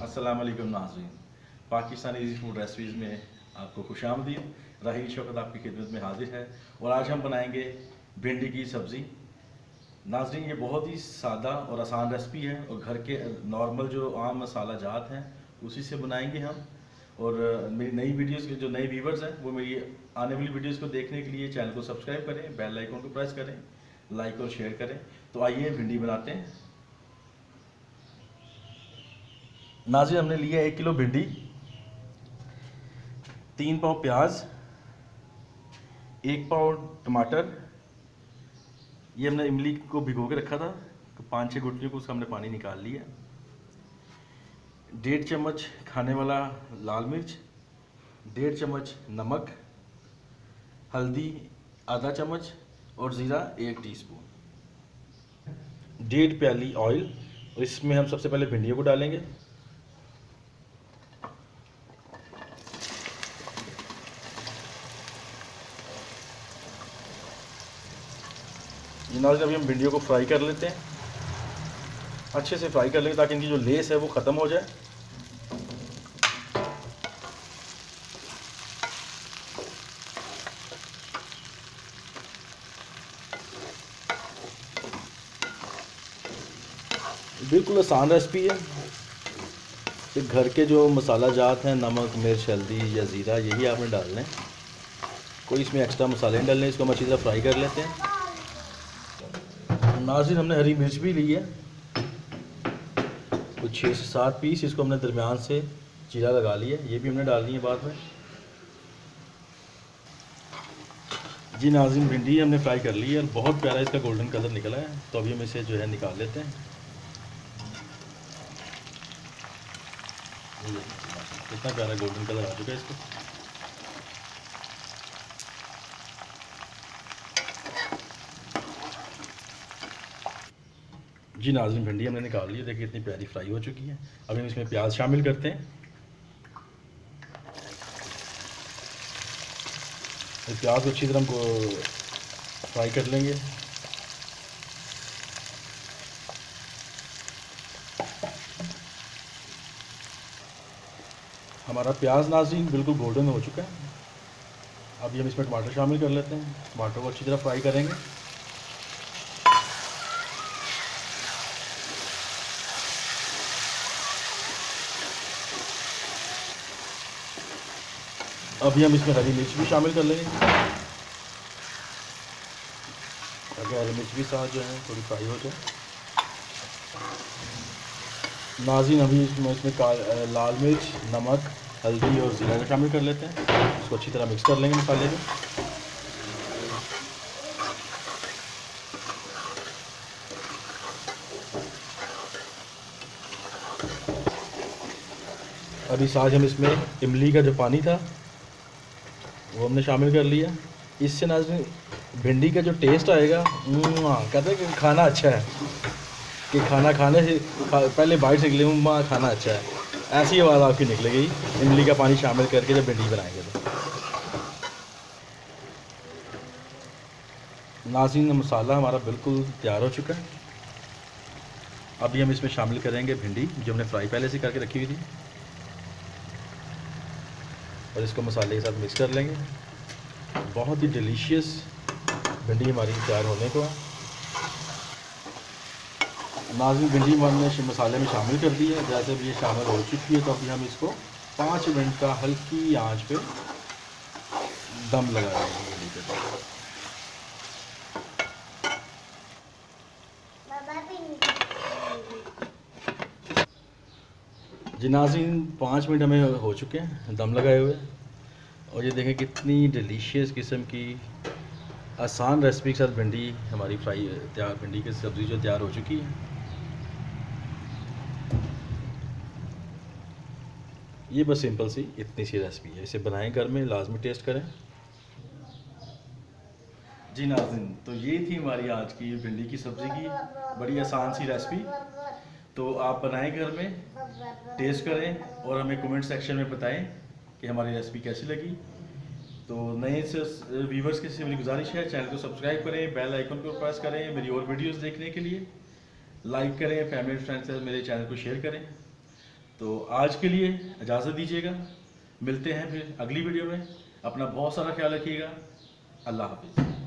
अस्सलाम वालेकुम नाज़रीन, पाकिस्तानी इजी फूड रेसिपीज़ में आपको खुशामदीद। राहील शौकत आपकी खिदमत में हाजिर है और आज हम बनाएंगे भिंडी की सब्ज़ी। नाज़रीन, ये बहुत ही सादा और आसान रेसिपी है और घर के नॉर्मल जो आम मसाला जात हैं उसी से बनाएंगे हम। और मेरी नई वीडियोस के जो नए व्यूवर्स हैं वो मेरी आने वाली वीडियोस को देखने के लिए चैनल को सब्सक्राइब करें, बेल आइकन को प्रेस करें, लाइक और शेयर करें। तो आइए भिंडी बनाते हैं। नाज़रीन, हमने लिया 1 किलो भिंडी, 3 पाव प्याज, 1 पाव टमाटर। ये हमने इमली को भिगो के रखा था, तो 5-6 गुटलियों को उसका हमने पानी निकाल लिया। 1.5 चम्मच खाने वाला लाल मिर्च, 1.5 चम्मच नमक, हल्दी आधा चम्मच और ज़ीरा 1 टीस्पून, 1.5 प्याली ऑयल। और इसमें हम सबसे पहले भिंडियों को डालेंगे। नाज़रीन, अभी हम भिंडियों को फ्राई कर लेते हैं, अच्छे से फ्राई कर लेंगे ताकि इनकी जो लेस है वो ख़त्म हो जाए। बिल्कुल आसान रेसिपी है। तो घर के जो मसाला जात हैं, नमक, मिर्च, हल्दी या ज़ीरा, यही आपने डालना है। कोई इसमें एक्स्ट्रा मसाले नहीं डालने। इसको हम अच्छी तरह फ्राई कर लेते हैं। नाज़रीन, हमने हरी मिर्च भी ली है, कुछ 6 से 7 पीस। इसको हमने दरमियान से चीरा लगा लिया, ये भी हमने डालनी है बाद में। जी नाज़रीन, भिंडी हमने फ्राई कर ली है और बहुत प्यारा इसका गोल्डन कलर निकला है। तो अभी हम इसे जो है निकाल लेते हैं। कितना प्यारा गोल्डन कलर आ चुका है इसको। जी नाज़रीन, भिंडी हमने निकाल ली है, देखिए कितनी प्यारी फ्राई हो चुकी है। अभी हम इसमें प्याज शामिल करते हैं। प्याज को अच्छी तरह हमको फ्राई कर लेंगे। हमारा प्याज नाज़रीन बिल्कुल गोल्डन हो चुका है। अभी हम इसमें टमाटर शामिल कर लेते हैं। टमाटर को अच्छी तरह फ्राई करेंगे। अभी हम इसमें हरी मिर्च भी शामिल कर लेंगे ताकि हरी मिर्च भी साथ जो है थोड़ी फ्राई हो जाए। नाज़रीन, अभी इसमें लाल मिर्च, नमक, हल्दी और ज़ीरा का शामिल कर लेते हैं। इसको अच्छी तरह मिक्स कर लेंगे मसाले में। अभी साथ हम इसमें इमली का जो पानी था वो हमने शामिल कर लिया। इससे नाज़रीन भिंडी का जो टेस्ट आएगा, कहते हैं कि खाना अच्छा है, कि खाना खाने से पहले बाइट से निकले माँ खाना अच्छा है, ऐसी आवाज़ आपकी निकलेगी इमली का पानी शामिल करके जब भिंडी बनाएंगे तो। नाज़रीन, मसाला हमारा बिल्कुल तैयार हो चुका है। अभी हम इसमें शामिल करेंगे भिंडी जो हमने फ्राई पहले से करके रखी हुई थी और इसको मसाले के साथ मिक्स कर लेंगे। बहुत ही डिलीशियस भिंडी हमारी तैयार होने को है। नाज़रीन, भिंडी हमने मसाले में शामिल कर दी है। जैसे भी ये शामिल हो चुकी है तो अभी हम इसको 5 मिनट का हल्की आंच पे दम लगा देंगे भिंडी के साथ। जी नाज़रीन, 5 मिनट हमें हो चुके हैं दम लगाए हुए। और ये देखें कितनी डिलीशियस किस्म की आसान रेसिपी के साथ भिंडी हमारी फ्राई तैयार, भिंडी की सब्ज़ी जो तैयार हो चुकी है। ये बस सिंपल सी इतनी सी रेसिपी है। इसे बनाएं घर में, लाजमी टेस्ट करें। जी नाज़रीन, तो ये थी हमारी आज की भिंडी की सब्ज़ी की बड़ी आसान सी रेसिपी। तो आप बनाएं घर में, टेस्ट करें और हमें कमेंट सेक्शन में बताएं कि हमारी रेसिपी कैसी लगी। तो नए से व्यूवर्स के से मेरी गुजारिश है, चैनल को सब्सक्राइब करें, बेल आइकन को प्रेस करें मेरी और वीडियोस देखने के लिए। लाइक करें, फैमिली फ्रेंड्स से मेरे चैनल को शेयर करें। तो आज के लिए इजाज़त दीजिएगा, मिलते हैं फिर अगली वीडियो में। अपना बहुत सारा ख्याल रखिएगा। अल्लाह हाफिज़।